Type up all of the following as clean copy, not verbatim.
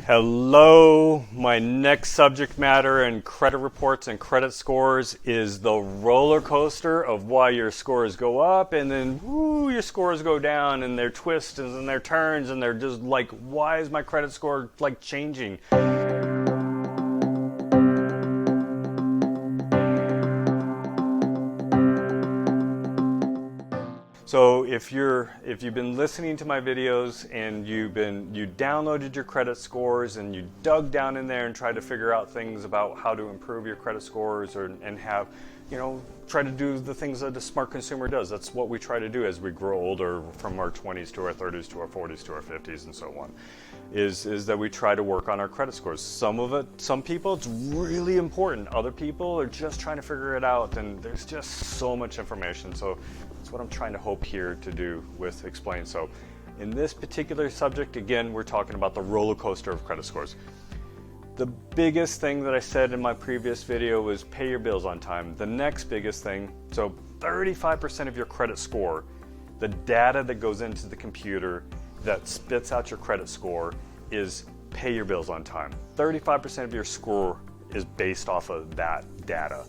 Hello, my next subject matter in credit reports and credit scores is the roller coaster of why your scores go up and then woo, your scores go down, and their twists and their turns, and they're just like, why is my credit score like changing? So if you've been listening to my videos and you downloaded your credit scores and you dug down in there and tried to figure out things about how to improve your credit scores and have, try to do the things that a smart consumer does. That's what we try to do as we grow older, from our 20s to our 30s to our 40s to our 50s and so on, is that we try to work on our credit scores. Some people it's really important. Other people are just trying to figure it out, and there's just so much information. So that's what I'm trying to hope here to do with Explain. So in this particular subject, again, we're talking about the roller coaster of credit scores. The biggest thing that I said in my previous video was pay your bills on time. The next biggest thing, so 35% of your credit score, the data that goes into the computer that spits out your credit score, is pay your bills on time. 35% of your score is based off of that data.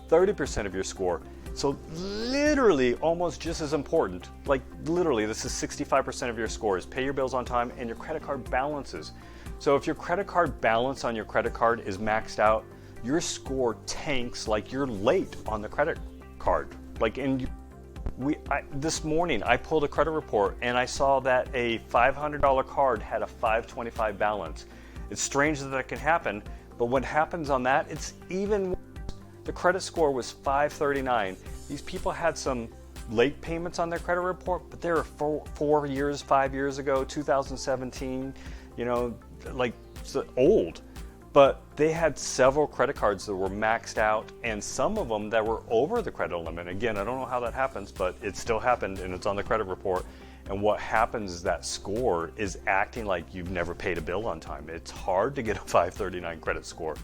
30% of your score, so literally almost just as important, like literally this is 65% of your score, is pay your bills on time and your credit card balances. So if your credit card balance on your credit card is maxed out, your score tanks like you're late on the credit card. This morning I pulled a credit report and I saw that a $500 card had a 525 balance. It's strange that can happen, but what happens on that, it's even worse. The credit score was 539. These people had some late payments on their credit report, but they were 5 years ago, 2017, old. But they had several credit cards that were maxed out, and some of them that were over the credit limit. Again, I don't know how that happens, but it still happened, and it's on the credit report. And what happens is that score is acting like you've never paid a bill on time. It's hard to get a 539 credit score.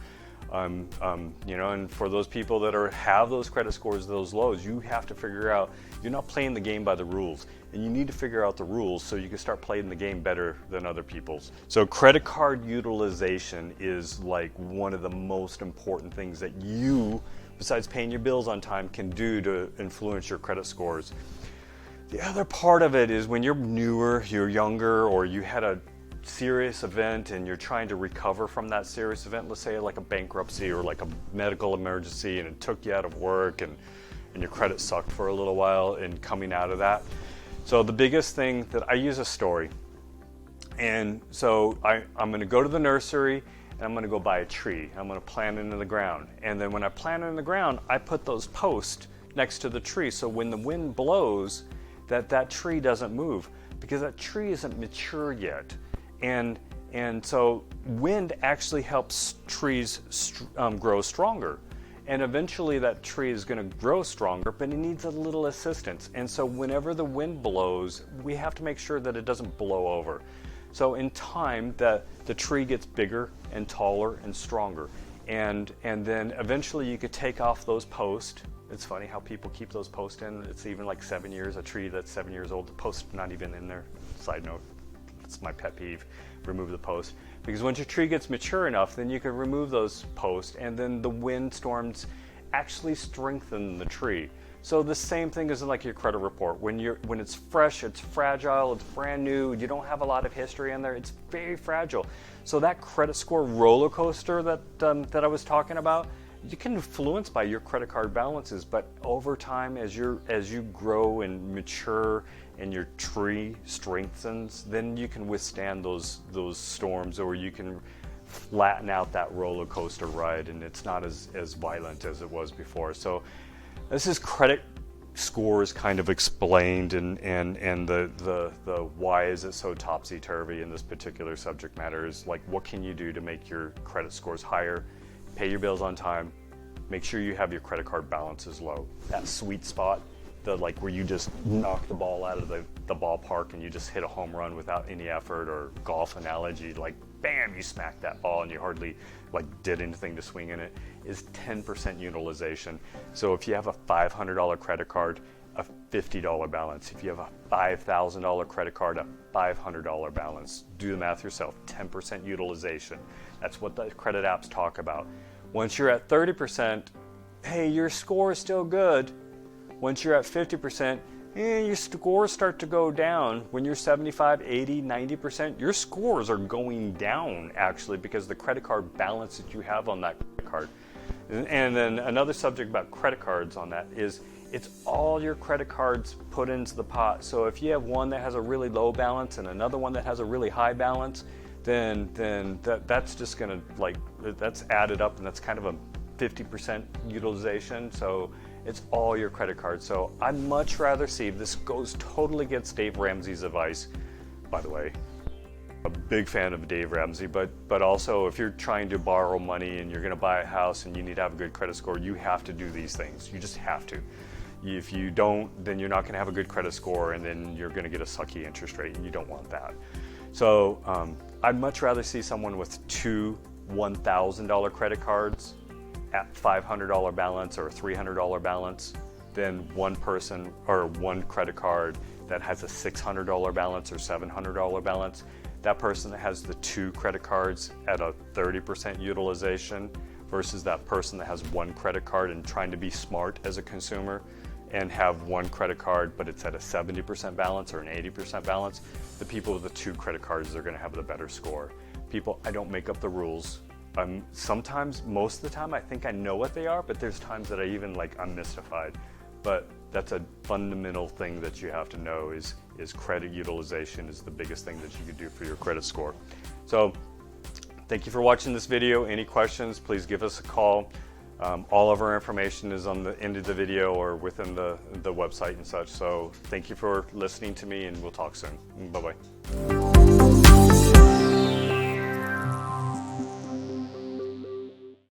And for those people that have those credit scores, those lows, you have to figure out you're not playing the game by the rules, and you need to figure out the rules so you can start playing the game better than other people's. So credit card utilization is like one of the most important things that you, besides paying your bills on time, can do to influence your credit scores. The other part of it is when you're newer, you're younger, or you had a serious event and you're trying to recover from that serious event, let's say like a bankruptcy or like a medical emergency, and it took you out of work and your credit sucked for a little while, and coming out of that. So the biggest thing that I use a story, and so I'm going to go to the nursery and I'm going to go buy a tree. I'm going to plant it into the ground, and then when I plant it in the ground, I put those posts next to the tree so when the wind blows that tree doesn't move, because that tree isn't mature yet. And so wind actually helps trees grow stronger. And eventually that tree is going to grow stronger, but it needs a little assistance. And so whenever the wind blows, we have to make sure that it doesn't blow over. So in time, the tree gets bigger and taller and stronger. And then eventually you could take off those posts. It's funny how people keep those posts in. It's even like 7 years, a tree that's 7 years old, the post not even in there. Side note. It's my pet peeve, remove the post. Because once your tree gets mature enough, then you can remove those posts, and then the wind storms actually strengthen the tree. So the same thing is like your credit report. When it's fresh, it's fragile, it's brand new, you don't have a lot of history in there, it's very fragile. So that credit score roller coaster that I was talking about, you can influence by your credit card balances, but over time, as you grow and mature and your tree strengthens, then you can withstand those storms, or you can flatten out that roller coaster ride, and it's not as violent as it was before. So this is credit scores kind of explained, and the why is it so topsy-turvy in this particular subject matter is like, what can you do to make your credit scores higher? Pay your bills on time, make sure you have your credit card balances low. That sweet spot, where you just knock the ball out of the ballpark and you just hit a home run without any effort, or golf analogy, like bam, you smack that ball and you hardly did anything to swing in it, is 10% utilization. So if you have a $500 credit card, a $50 balance, if you have a $5,000 credit card, a $500 balance, do the math yourself, 10% utilization. That's what the credit apps talk about. Once you're at 30%, hey, your score is still good. Once you're at 50%, your scores start to go down. When you're 75, 80, 90%, your scores are going down actually because the credit card balance that you have on that credit card. And then another subject about credit cards on that is it's all your credit cards put into the pot. So if you have one that has a really low balance and another one that has a really high balance, then that's just gonna, like, that's added up, and that's kind of a 50% utilization. So it's all your credit cards. So I'd much rather see, this goes totally against Dave Ramsey's advice, by the way. A big fan of Dave Ramsey, but also if you're trying to borrow money and you're going to buy a house and you need to have a good credit score, you have to do these things. You just have to. If you don't, then you're not going to have a good credit score, and then you're going to get a sucky interest rate, and you don't want that. So I'd much rather see someone with two $1,000 credit cards at $500 balance or a $300 balance than one person or one credit card that has a $600 balance or $700 balance. That person that has the two credit cards at a 30% utilization versus that person that has one credit card and trying to be smart as a consumer and have one credit card but it's at a 70% balance or an 80% balance. The people with the two credit cards are going to have the better score. People, I don't make up the rules. Sometimes, most of the time, I think I know what they are, but there's times that I'm mystified. But that's a fundamental thing that you have to know is credit utilization is the biggest thing that you can do for your credit score. So thank you for watching this video. Any questions, please give us a call. All of our information is on the end of the video or within the website and such. So thank you for listening to me, and we'll talk soon. Bye-bye.